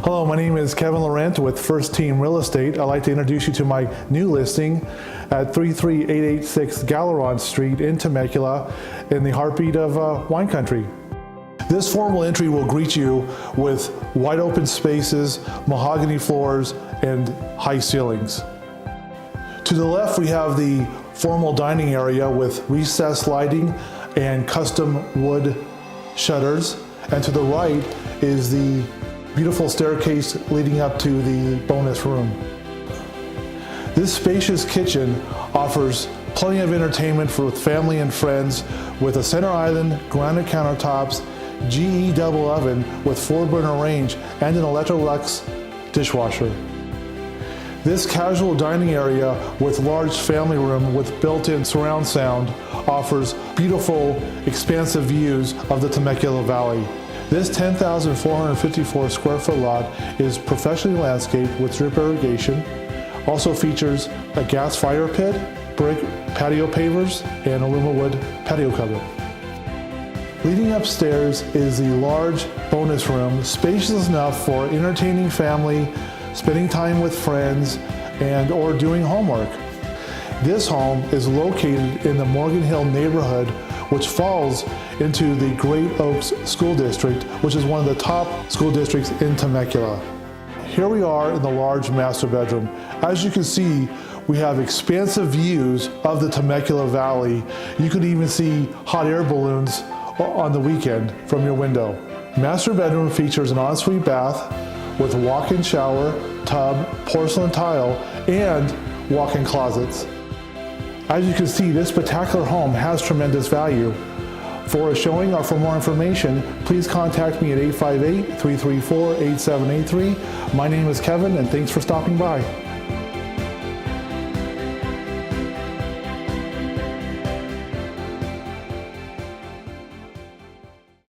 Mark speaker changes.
Speaker 1: Hello, my name is Kevin Laurent with First Team Real Estate. I'd like to introduce you to my new listing at 33886 Galeron Street in Temecula in the heartbeat of wine country. This formal entry will greet you with wide open spaces, mahogany floors, and high ceilings. To the left, we have the formal dining area with recessed lighting and custom wood shutters. And to the right is the beautiful staircase leading up to the bonus room. This spacious kitchen offers plenty of entertainment for family and friends with a center island, granite countertops, GE double oven with 4-burner range, and an Electrolux dishwasher. This casual dining area with large family room with built-in surround sound offers beautiful, expansive views of the Temecula Valley. This 10,454 square foot lot is professionally landscaped with drip irrigation, also features a gas fire pit, brick patio pavers, and aluminum wood patio cover. Leading upstairs is the large bonus room, spacious enough for entertaining family, spending time with friends, and or doing homework. This home is located in the Morgan Hill neighborhood, which falls into the Great Oaks School District, which is one of the top school districts in Temecula. Here we are in the large master bedroom. As you can see, we have expansive views of the Temecula Valley. You can even see hot air balloons on the weekend from your window. Master bedroom features an ensuite bath with walk-in shower, tub, porcelain tile, and walk-in closets. As you can see, this spectacular home has tremendous value. For a showing or for more information, please contact me at 858-334-8783. My name is Kevin, and thanks for stopping by.